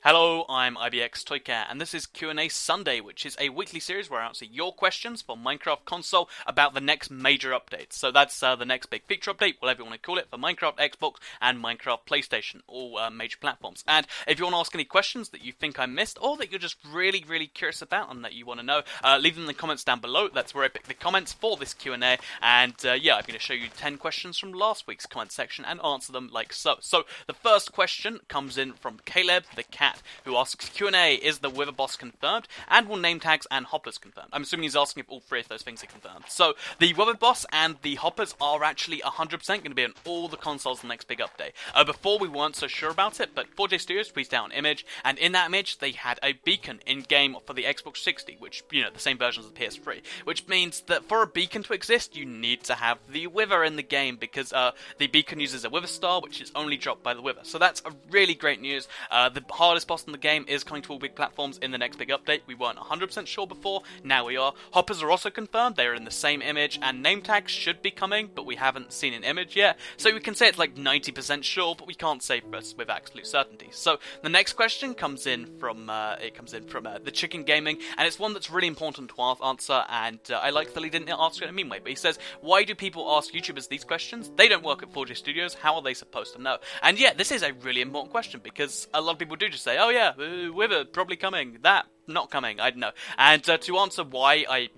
Hello, I'm IBX Toycat, and this is Q&A Sunday, which is a weekly series where I answer your questions for Minecraft console about the next major updates. So that's the next big feature update, whatever you want to call it, for Minecraft, Xbox, and Minecraft PlayStation, all major platforms. And if you want to ask any questions that you think I missed, or that you're just really, really curious about and that you want to know, leave them in the comments down below. That's where I pick the comments for this Q&A, and yeah, I'm going to show you 10 questions from last week's comment section and answer them like so. So the first question comes in from Caleb the Cat, who asks, QnA, is the Wither boss confirmed, and will name tags and hoppers confirmed? I'm assuming he's asking if all three of those things are confirmed. So, the Wither boss and the hoppers are actually 100% going to be on all the consoles in the next big update. Before, we weren't so sure about it, but 4J Studios tweeted out an image, and in that image, they had a beacon in-game for the Xbox 60, which, you know, the same version as the PS3, which means that for a beacon to exist, you need to have the Wither in the game, because the beacon uses a Wither star, which is only dropped by the Wither. So that's a really great news. The hardest boss in the game is coming to all big platforms in the next big update. We weren't 100% sure before, now we are. Hoppers are also confirmed, they are in the same image, and name tags should be coming, but we haven't seen an image yet. So we can say it's like 90% sure, but we can't say this with absolute certainty. So the next question comes in from the Chicken Gaming, and it's one that's really important to answer, and I like that he didn't answer it in a mean way, but he says, why do people ask YouTubers these questions? They don't work at 4J Studios, how are they supposed to know? And yeah, this is a really important question, because a lot of people do just say, oh yeah, Wither probably coming, that not coming, I don't know. And to answer why I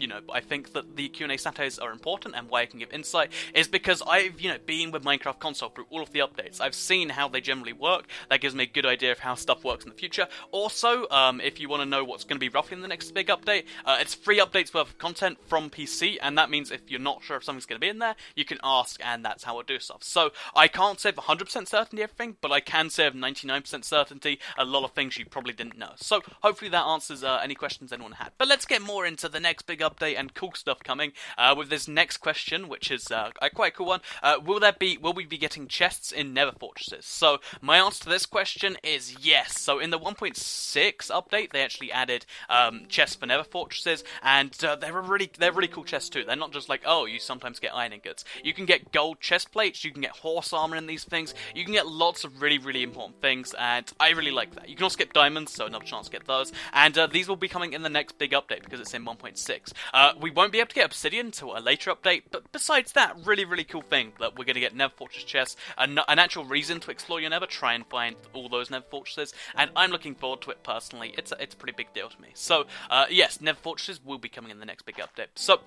think that the Q&A Saturdays are important and why I can give insight is because I've, been with Minecraft console through all of the updates. I've seen how they generally work. That gives me a good idea of how stuff works in the future. Also, if you want to know what's going to be roughly in the next big update, it's 3 updates worth of content from PC, and that means if you're not sure if something's going to be in there, you can ask, and that's how I'll do stuff. So I can't say with 100% certainty everything, but I can say with 99% certainty a lot of things you probably didn't know. So hopefully that answers any questions anyone had. But let's get more into the next big update and cool stuff coming with this next question, which is quite a cool one. Will we be getting chests in Nether fortresses? So my answer to this question is yes. So in the 1.6 update, they actually added chests for Nether fortresses, and they're really cool chests too. They're not just like, oh, you sometimes get iron ingots. You can get gold chest plates. You can get horse armor in these things. You can get lots of really important things, and I really like that. You can also get diamonds, so another chance to get those. And these will be coming in the next big update because it's in 1.6. We won't be able to get obsidian until a later update, but besides that, really cool thing that we're going to get Nether Fortress chests, an actual reason to explore your Nether, try and find all those Nether Fortresses, and I'm looking forward to it personally. It's a pretty big deal to me. So, yes, Nether Fortresses will be coming in the next big update. So,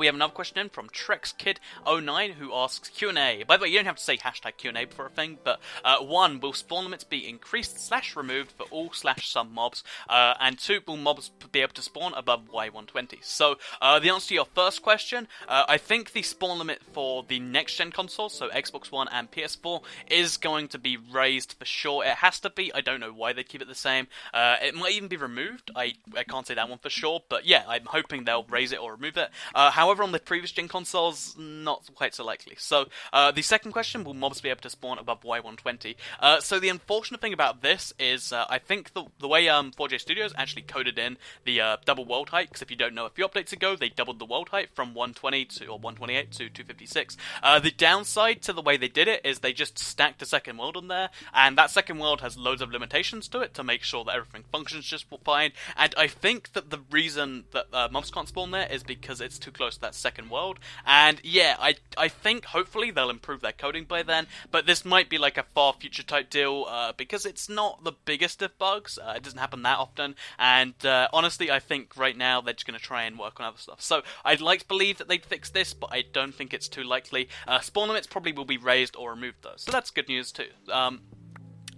we have another question in from TrexKid09 who asks QnA. By the way, you don't have to say hashtag QnA before a thing, but 1. Will spawn limits be increased / removed for all / some mobs? And 2. Will mobs be able to spawn above Y120? So, the answer to your first question, I think the spawn limit for the next gen consoles, so Xbox One and PS4, is going to be raised for sure. It has to be. I don't know why they keep it the same. It might even be removed. I can't say that one for sure, but yeah, I'm hoping they'll raise it or remove it. However, on the previous gen consoles, not quite so likely. So, the second question, will mobs be able to spawn above Y120? So the unfortunate thing about this is, I think the way 4J Studios actually coded in the double world height, because if you don't know, a few updates ago, they doubled the world height from 120 to, or 128 to 256. The downside to the way they did it is they just stacked a second world on there, and that second world has loads of limitations to it to make sure that everything functions just fine, and I think that the reason that mobs can't spawn there is because it's too close to that second world, and yeah, I think hopefully they'll improve their coding by then, but this might be like a far future type deal, because it's not the biggest of bugs, it doesn't happen that often, and honestly I think right now they're just going to try and work on other stuff. So I'd like to believe that they'd fix this, but I don't think it's too likely. Spawn limits probably will be raised or removed though, so that's good news too.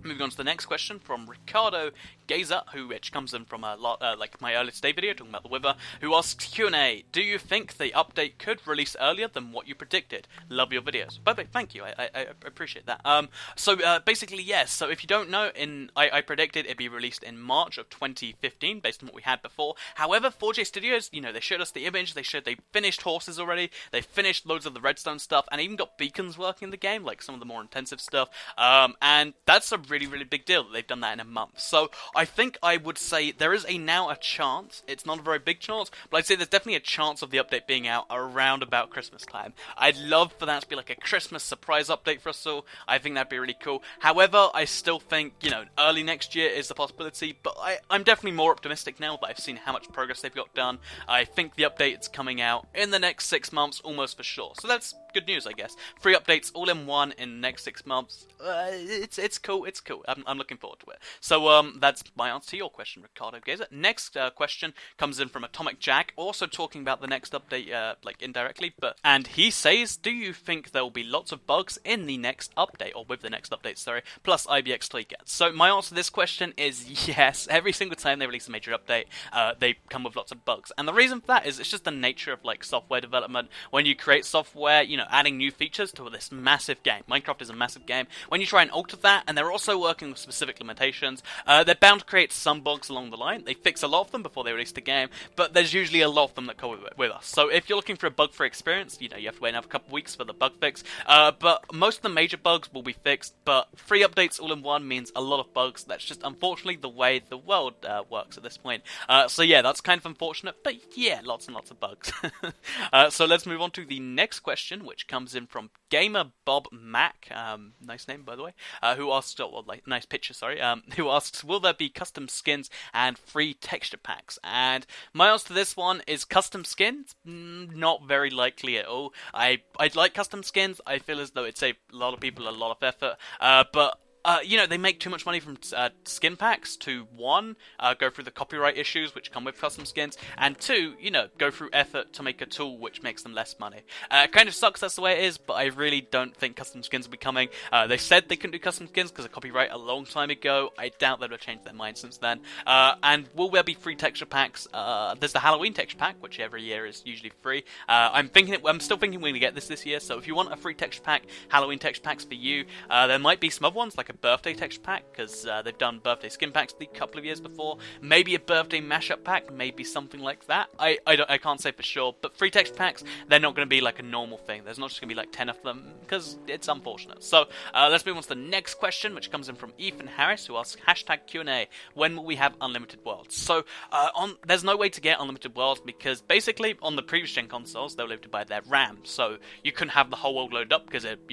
Moving on to the next question from Ricardo Gazer, which comes in from like my earlier today video talking about the Wither, who asks QnA, do you think the update could release earlier than what you predicted? Love your videos. By the way, thank you, I appreciate that. So basically yes, so if you don't know, I predicted it'd be released in March of 2015 based on what we had before. However, 4J Studios, they showed us the image, they finished horses already, they finished loads of the redstone stuff, and even got beacons working in the game, like some of the more intensive stuff, and that's a really, really big deal that they've done that in a month. So I think I would say there is now a chance. It's not a very big chance, but I'd say there's definitely a chance of the update being out around about Christmas time. I'd love for that to be like a Christmas surprise update for us all. I think that'd be really cool. However, I still think, early next year is the possibility, but I'm definitely more optimistic now that I've seen how much progress they've got done. I think the update is coming out in the next 6 months, almost for sure. So that's good news, I guess. 3 updates all in one in the next 6 months. It's cool. It's cool. I'm looking forward to it. So that's my answer to your question, Ricardo Gazer. Next question comes in from Atomic Jack, also talking about the next update, indirectly. And he says, do you think there will be lots of bugs in the next update, or with the next update? Sorry, plus IBX toy cats? So my answer to this question is yes. Every single time they release a major update, they come with lots of bugs, and the reason for that is it's just the nature of software development. When you create software, adding new features to this massive game. Minecraft is a massive game. When you try and alter that, and they're also working with specific limitations, they're bound to create some bugs along the line. They fix a lot of them before they release the game, but there's usually a lot of them that come with us. So if you're looking for a bug-free experience, you have to wait another couple of weeks for the bug fix. But most of the major bugs will be fixed, but 3 updates all in one means a lot of bugs. That's just unfortunately the way the world works at this point. So yeah, that's kind of unfortunate, but yeah, lots and lots of bugs. So let's move on to the next question, which comes in from Gamer Bob Mac, nice name by the way, who asks, nice picture, sorry, who asks, will there be custom skins and free texture packs? And my answer to this one is custom skins, not very likely at all. I'd like custom skins. I feel as though it'd save a lot of people a lot of effort, but they make too much money from skin packs to, 1, go through the copyright issues which come with custom skins, and 2, go through effort to make a tool which makes them less money. It kind of sucks that's the way it is, but I really don't think custom skins will be coming. They said they couldn't do custom skins because of copyright a long time ago. I doubt they'll have changed their mind since then. And will there be free texture packs? There's the Halloween texture pack, which every year is usually free. I'm still thinking we're going to get this year, so if you want a free texture pack, Halloween texture packs for you. There might be some other ones, like a birthday texture pack, because they've done birthday skin packs a couple of years before. Maybe a birthday mashup pack, maybe something like that. I can't say for sure, but free texture packs, they're not going to be like a normal thing. There's not just going to be 10 of them, because it's unfortunate. So let's move on to the next question, which comes in from Ethan Harris, who asks, #QnA, when will we have unlimited worlds? So there's no way to get unlimited worlds, because basically on the previous gen consoles, they were limited by their RAM, so you couldn't have the whole world loaded up, because it'd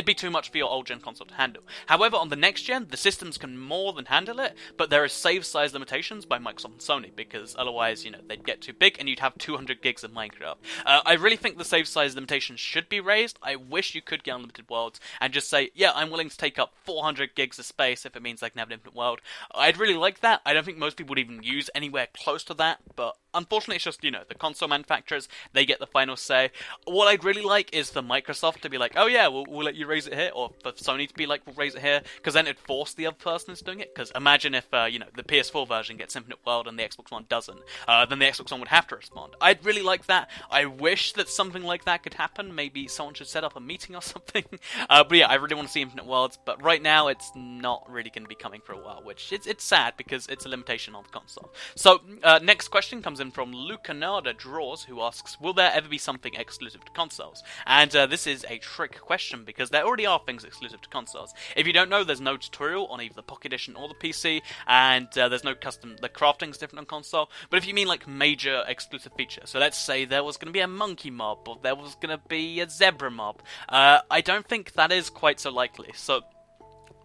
be too much for your old gen console to handle. However, on the next gen, the systems can more than handle it, but there are save size limitations by Microsoft and Sony, because otherwise, they'd get too big and you'd have 200 gigs of Minecraft. I really think the save size limitations should be raised. I wish you could get unlimited worlds and just say, yeah, I'm willing to take up 400 gigs of space if it means I can have an infinite world. I'd really like that. I don't think most people would even use anywhere close to that, but unfortunately, it's just, the console manufacturers, they get the final say. What I'd really like is for Microsoft to be like, oh yeah, we'll let you raise it here, or for Sony to be like, we'll raise it here, because then it'd force the other person who's doing it. Because imagine if, the PS4 version gets Infinite World and the Xbox One doesn't, then the Xbox One would have to respond. I'd really like that. I wish that something like that could happen. Maybe someone should set up a meeting or something. But yeah, I really want to see Infinite Worlds, but right now it's not really going to be coming for a while, which it's sad because it's a limitation on the console. So, next question comes in from Lucanada Draws, who asks, will there ever be something exclusive to consoles? And this is a trick question, because there already are things exclusive to consoles. If you don't know, there's no tutorial on either the Pocket Edition or the PC, and there's no custom, the crafting's different on console. But if you mean major exclusive features, so let's say there was going to be a monkey mob, or there was going to be a zebra mob, I don't think that is quite so likely. So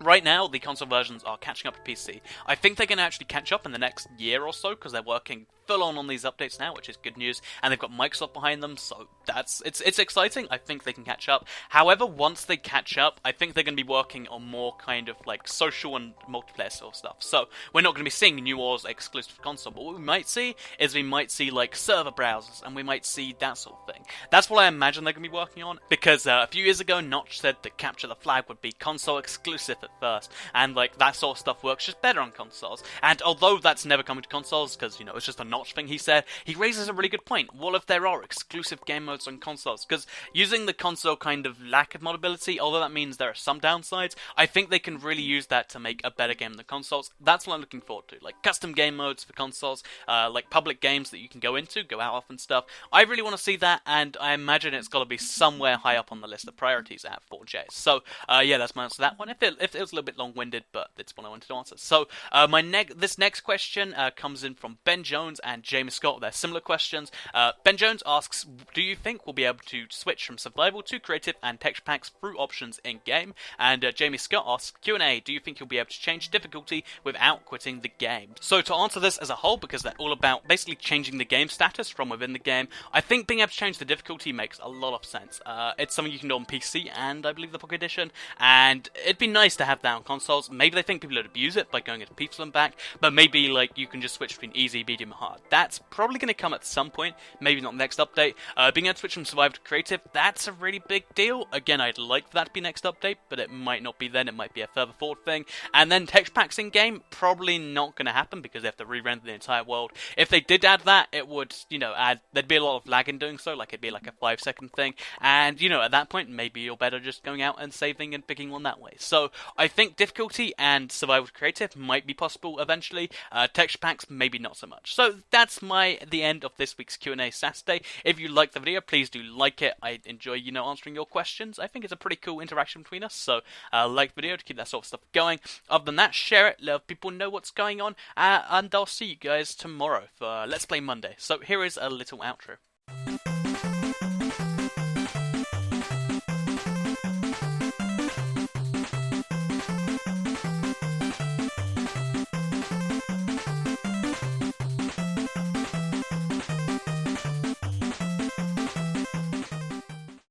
right now, the console versions are catching up to PC. I think they're going to actually catch up in the next year or so, because they're working full on these updates now, which is good news, and they've got Microsoft behind them, so it's exciting. I think they can catch up. However, once they catch up, I think they're going to be working on more kind of social and multiplayer sort of stuff. So we're not going to be seeing new wars exclusive to console, but what we might see is server browsers, and we might see that sort of thing. That's what I imagine they're going to be working on, because a few years ago, Notch said that Capture the Flag would be console exclusive at first, and that sort of stuff works just better on consoles. And although that's never coming to consoles, because it's just a Notch notch thing he said, he raises a really good point. What if there are exclusive game modes on consoles? Because using the console kind of lack of modability, although that means there are some downsides, I think they can really use that to make a better game than consoles. That's what I'm looking forward to. Like custom game modes for consoles, like public games that you can go into, go out of and stuff. I really want to see that, and I imagine it's got to be somewhere high up on the list of priorities at 4J. So, yeah, that's my answer to that one. If it was a little bit long-winded, but it's what I wanted to answer. So, this next question comes in from Ben Jones and Jamie Scott. They're similar questions. Ben Jones asks, do you think we'll be able to switch from survival to creative and texture packs through options in-game? And Jamie Scott asks, QnA, do you think you'll be able to change difficulty without quitting the game? So to answer this as a whole, because they're all about basically changing the game status from within the game, I think being able to change the difficulty makes a lot of sense. It's something you can do on PC and I believe the Pocket Edition, and it'd be nice to have that on consoles. Maybe they think people would abuse it by going into Peaceful and back, but maybe like you can just switch between easy, medium, and hard. That's probably going to come at some point, maybe not next update. Being able to switch from survival to creative, that's a really big deal. Again, I'd like that to be next update, but it might not be then, it might be a further forward thing. And then texture packs in game, probably not going to happen because they have to re-render the entire world. If they did add that, it would, there'd be a lot of lag in doing so, like it'd be like a 5-second thing, and at that point, maybe you're better just going out and saving and picking one that way. So I think difficulty and survival to creative might be possible eventually. Texture packs, maybe not so much. So that's the end of this week's Q&A Saturday. If you liked the video, please do like it. I enjoy, answering your questions. I think it's a pretty cool interaction between us, so like the video to keep that sort of stuff going. Other than that, share it, let people know what's going on, and I'll see you guys tomorrow for Let's Play Monday. So here is a little outro.